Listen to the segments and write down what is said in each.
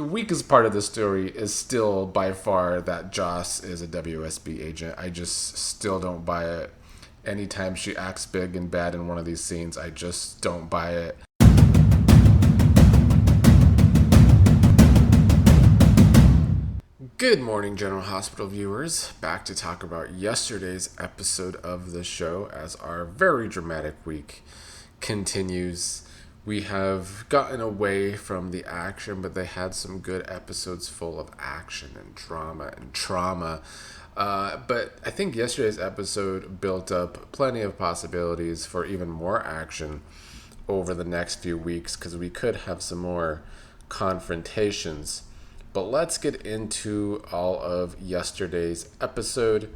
the weakest part of the story is still by far that Joss is a WSB agent. I just still don't buy it. Anytime she acts big and bad in one of these scenes, I just don't buy it. Good morning, General Hospital viewers. Back to talk about yesterday's episode of the show as our very dramatic week continues. We have gotten away from the action, but they had some good episodes full of action and drama and trauma. But I think yesterday's episode built up plenty of possibilities for even more action over the next few weeks because we could have some more confrontations. But let's get into all of yesterday's episode.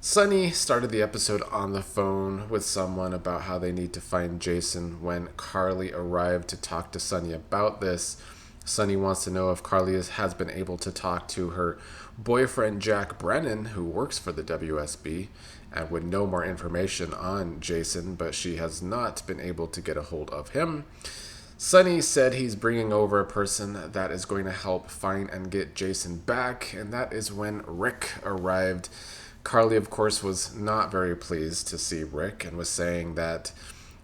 Sonny started the episode on the phone with someone about how they need to find Jason when Carly arrived to talk to Sonny about this. Sonny wants to know if Carly has been able to talk to her boyfriend Jack Brennan, who works for the WSB, and would know more information on Jason, but she has not been able to get a hold of him. Sonny said he's bringing over a person that is going to help find and get Jason back, and that is when Ric arrived. Carly, of course, was not very pleased to see Ric and was saying that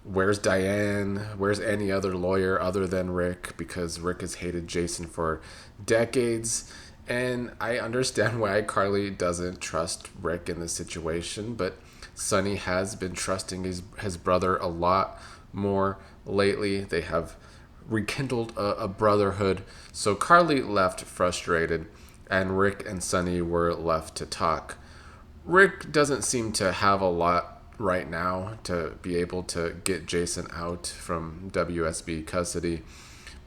where's Diane? Where's any other lawyer other than Ric? Because Ric has hated Jason for decades. And I understand why Carly doesn't trust Ric in this situation, but Sonny has been trusting his brother a lot more lately. They have rekindled a brotherhood. So Carly left frustrated, and Ric and Sonny were left to talk. Ric doesn't seem to have a lot right now to be able to get Jason out from WSB custody.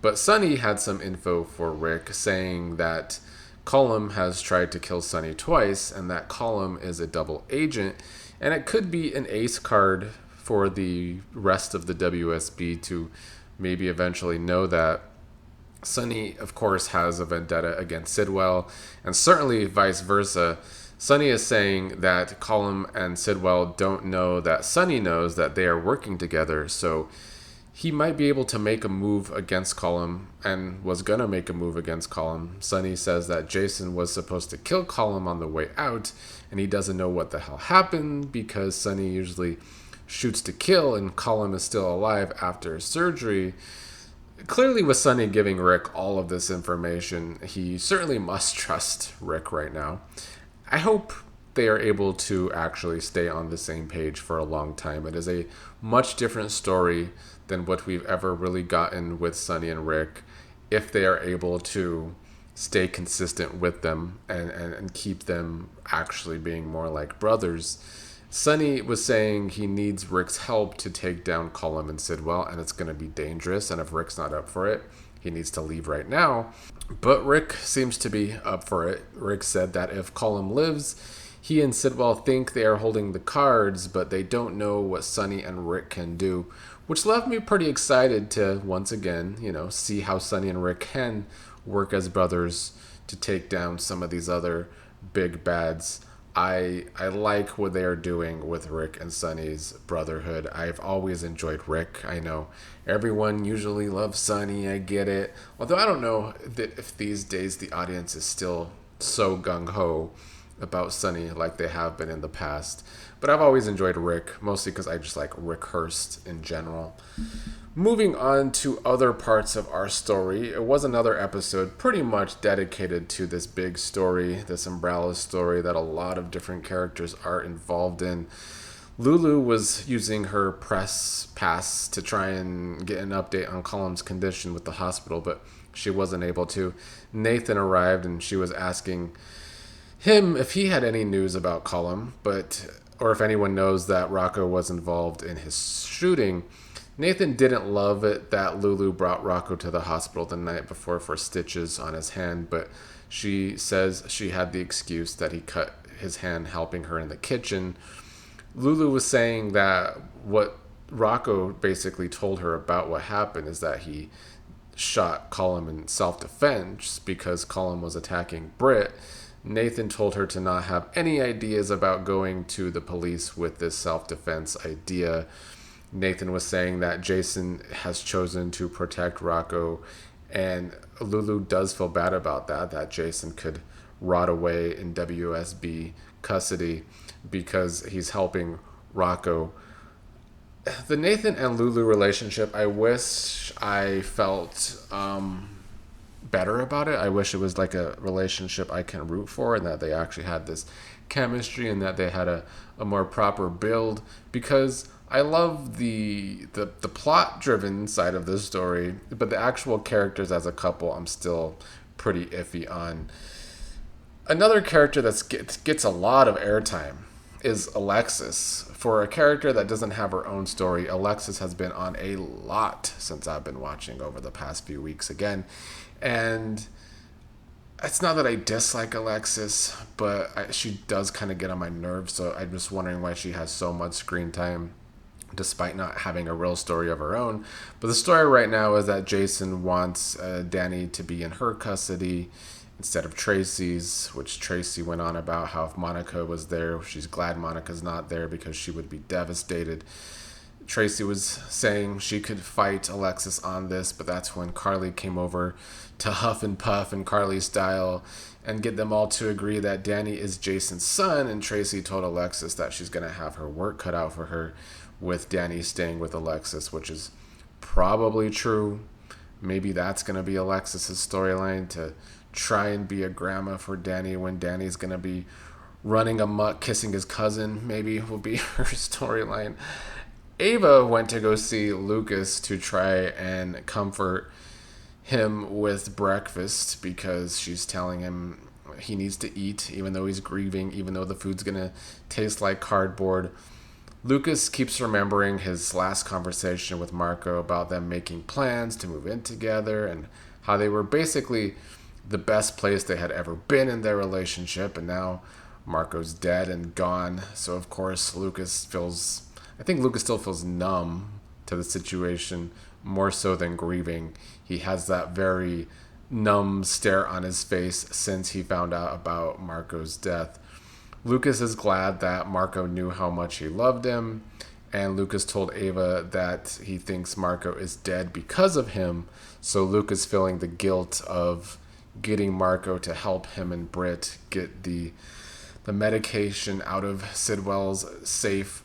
But Sonny had some info for Ric saying that Cullum has tried to kill Sonny twice and that Cullum is a double agent. And it could be an ace card for the rest of the WSB to maybe eventually know that. Sonny, of course, has a vendetta against Sidwell, and certainly vice versa. Sonny is saying that Cullum and Sidwell don't know that Sonny knows that they are working together, so he might be able to make a move against Cullum and was going to make a move against Cullum. Sonny says that Jason was supposed to kill Cullum on the way out, and he doesn't know what the hell happened because Sonny usually shoots to kill and Cullum is still alive after surgery. Clearly, with Sonny giving Ric all of this information, he certainly must trust Ric right now. I hope they are able to actually stay on the same page for a long time. It is a much different story than what we've ever really gotten with Sonny and Ric if they are able to stay consistent with them and keep them actually being more like brothers. Sonny was saying he needs Ric's help to take down Cullum and Sidwell, and it's going to be dangerous, and if Ric's not up for it, he needs to leave right now. But Ric seems to be up for it. Ric said that if Cullum lives, he and Sidwell think they are holding the cards, but they don't know what Sonny and Ric can do, which left me pretty excited to, once again, see how Sonny and Ric can work as brothers to take down some of these other big bads. I like what they are doing with Ric and Sonny's brotherhood. I've always enjoyed Ric. I know everyone usually loves Sonny. I get it. Although I don't know if these days the audience is still so gung-ho about Sonny like they have been in the past. But I've always enjoyed Ric, mostly because I just like Ric Hurst in general. Moving on to other parts of our story, it was another episode pretty much dedicated to this big story, this umbrella story that a lot of different characters are involved in. Lulu was using her press pass to try and get an update on Cullum's condition with the hospital, but she wasn't able to. Nathan arrived and she was asking him if he had any news about Cullum, or if anyone knows that Rocco was involved in his shooting. Nathan didn't love it that Lulu brought Rocco to the hospital the night before for stitches on his hand, but she says she had the excuse that he cut his hand helping her in the kitchen. Lulu was saying that what Rocco basically told her about what happened is that he shot Cullum in self-defense because Cullum was attacking Britt. Nathan told her to not have any ideas about going to the police with this self-defense idea. Nathan was saying that Jason has chosen to protect Rocco And Lulu does feel bad about that Jason could rot away in WSB custody because he's helping Rocco. The Nathan and Lulu relationship, I wish I felt better about it. I wish it was like a relationship I can root for and that they actually had this chemistry and that they had a more proper build, because I love the plot driven side of this story, but the actual characters as a couple I'm still pretty iffy on. Another character that gets a lot of airtime is Alexis. For a character that doesn't have her own story, Alexis has been on a lot since I've been watching over the past few weeks again. And it's not that I dislike Alexis, but she does kind of get on my nerves, so I'm just wondering why she has so much screen time despite not having a real story of her own. But the story right now is that Jason wants Danny to be in her custody instead of Tracy's, which Tracy went on about how if Monica was there, she's glad Monica's not there because she would be devastated. Tracy was saying she could fight Alexis on this, but that's when Carly came over to huff and puff in Carly's style and get them all to agree that Danny is Jason's son, and Tracy told Alexis that she's going to have her work cut out for her with Danny staying with Alexis, which is probably true. Maybe that's going to be Alexis's storyline, to try and be a grandma for Danny when Danny's going to be running amok, kissing his cousin. Maybe will be her storyline. Ava went to go see Lucas to try and comfort him with breakfast because she's telling him he needs to eat, even though he's grieving, even though the food's going to taste like cardboard. Lucas keeps remembering his last conversation with Marco about them making plans to move in together and how they were basically the best place they had ever been in their relationship, and now Marco's dead and gone. So of course I think Lucas still feels numb to the situation, more so than grieving. He has that very numb stare on his face since he found out about Marco's death. Lucas is glad that Marco knew how much he loved him, and Lucas told Ava that he thinks Marco is dead because of him, so Lucas feeling the guilt of getting Marco to help him and Britt get the medication out of Sidwell's safe.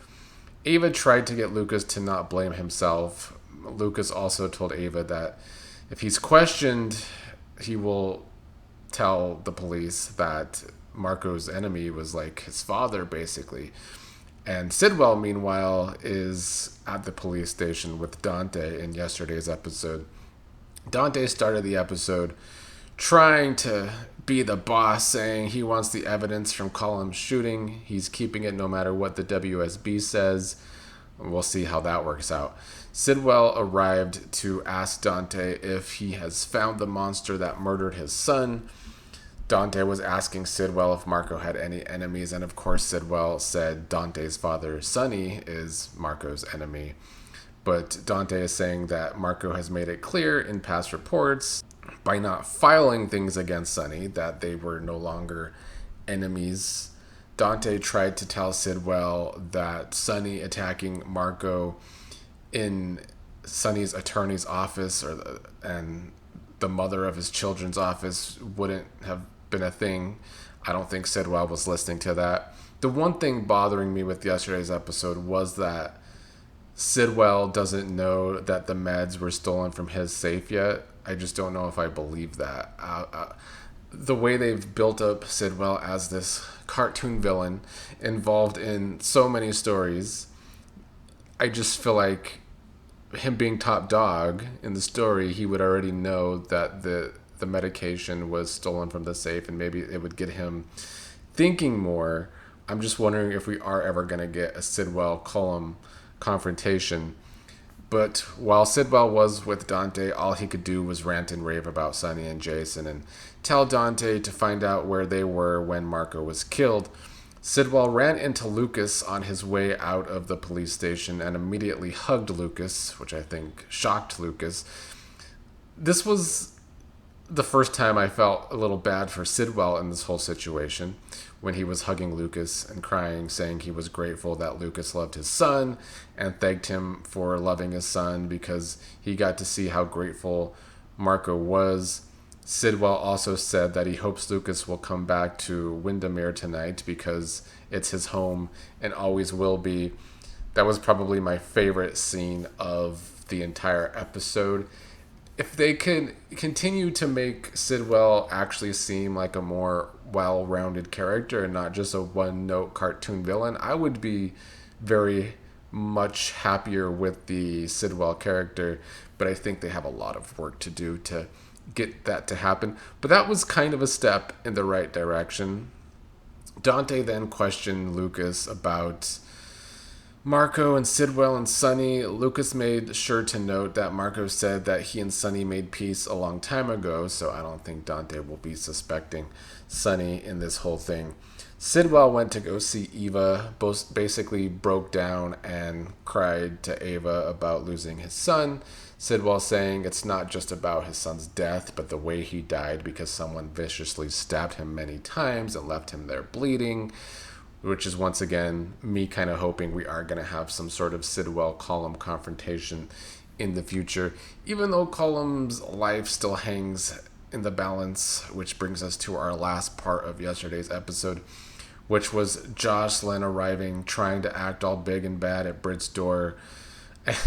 Ava tried to get Lucas to not blame himself. Lucas also told Ava that if he's questioned, he will tell the police that Marco's enemy was like his father, basically. And Sidwell, meanwhile, is at the police station with Dante in yesterday's episode. Dante started the episode trying to be the boss, saying he wants the evidence from Cullum's shooting. He's keeping it no matter what the WSB says. We'll see how that works out. Sidwell arrived to ask Dante if he has found the monster that murdered his son. Dante was asking Sidwell if Marco had any enemies, and of course Sidwell said Dante's father, Sonny, is Marco's enemy. But Dante is saying that Marco has made it clear in past reports by not filing things against Sonny that they were no longer enemies. Dante tried to tell Sidwell that Sonny attacking Marco in Sonny's attorney's office and the mother of his children's office wouldn't have been a thing. I don't think Sidwell was listening to that. The one thing bothering me with yesterday's episode was that Sidwell doesn't know that the meds were stolen from his safe yet. I just don't know if I believe that. The way they've built up Sidwell as this cartoon villain involved in so many stories, I just feel like him being top dog in the story, he would already know that the medication was stolen from the safe, and maybe it would get him thinking more. I'm just wondering if we are ever going to get a Sidwell-Cullum confrontation. But while Sidwell was with Dante, all he could do was rant and rave about Sonny and Jason and tell Dante to find out where they were when Marco was killed. Sidwell ran into Lucas on his way out of the police station and immediately hugged Lucas, which I think shocked Lucas. This was the first time I felt a little bad for Sidwell in this whole situation, when he was hugging Lucas and crying, saying he was grateful that Lucas loved his son and thanked him for loving his son because he got to see how grateful Marco was. Sidwell also said that he hopes Lucas will come back to Windermere tonight because it's his home and always will be. That was probably my favorite scene of the entire episode. If they could continue to make Sidwell actually seem like a more well-rounded character and not just a one-note cartoon villain, I would be very much happier with the Sidwell character. But I think they have a lot of work to do to get that to happen. But that was kind of a step in the right direction. Dante then questioned Lucas about Marco and Sidwell and Sonny. Lucas made sure to note that Marco said that he and Sonny made peace a long time ago, so I don't think Dante will be suspecting Sonny in this whole thing. Sidwell went to go see Eva, both basically broke down and cried to Eva about losing his son. Sidwell saying it's not just about his son's death, but the way he died because someone viciously stabbed him many times and left him there bleeding, which is once again me kind of hoping we are going to have some sort of Sidwell-Cullum confrontation in the future, even though Cullum's life still hangs in the balance, which brings us to our last part of yesterday's episode, which was Jocelyn arriving, trying to act all big and bad at Britt's door,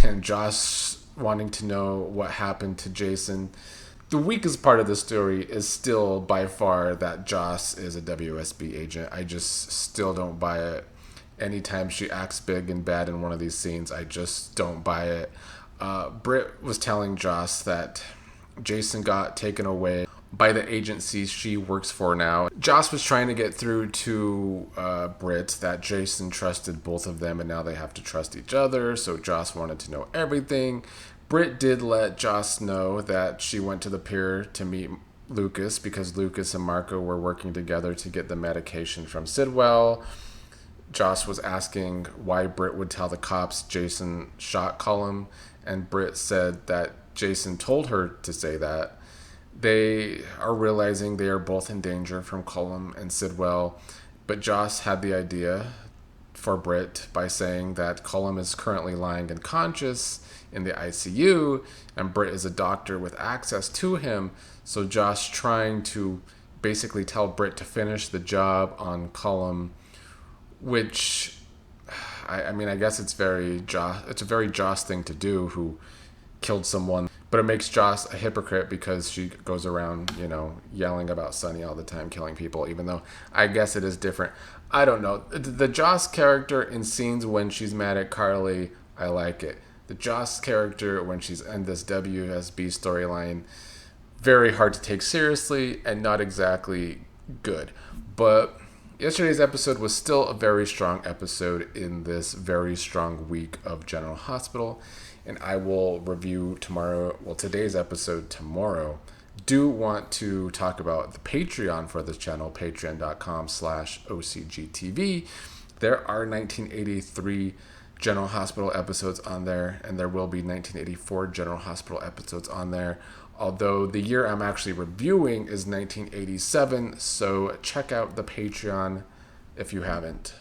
and Josh wanting to know what happened to Jason. The weakest part of the story is still by far that Joss is a WSB agent. I just still don't buy it. Anytime she acts big and bad in one of these scenes, I just don't buy it. Britt was telling Joss that Jason got taken away by the agency she works for now. Joss was trying to get through to Britt that Jason trusted both of them and now they have to trust each other, so Joss wanted to know everything. Britt did let Joss know that she went to the pier to meet Lucas because Lucas and Marco were working together to get the medication from Sidwell. Joss was asking why Britt would tell the cops Jason shot Cullum, and Britt said that Jason told her to say that. They are realizing they are both in danger from Cullum and Sidwell, but Joss had the idea for Britt by saying that Cullum is currently lying unconscious in the ICU, and Britt is a doctor with access to him, so Josh trying to basically tell Britt to finish the job on Cullum, which, I mean, I guess it's a very Joss thing to do, who killed someone, but it makes Joss a hypocrite because she goes around, yelling about Sonny all the time, killing people, even though I guess it is different. I don't know. The Joss character in scenes when she's mad at Carly, I like it. The Joss character when she's in this WSB storyline, very hard to take seriously and not exactly good. But yesterday's episode was still a very strong episode in this very strong week of General Hospital. And I will review today's episode tomorrow. Do want to talk about the Patreon for this channel, patreon.com/OCGTV. There are 1983 General Hospital episodes on there, and there will be 1984 General Hospital episodes on there. Although the year I'm actually reviewing is 1987, so check out the Patreon if you haven't.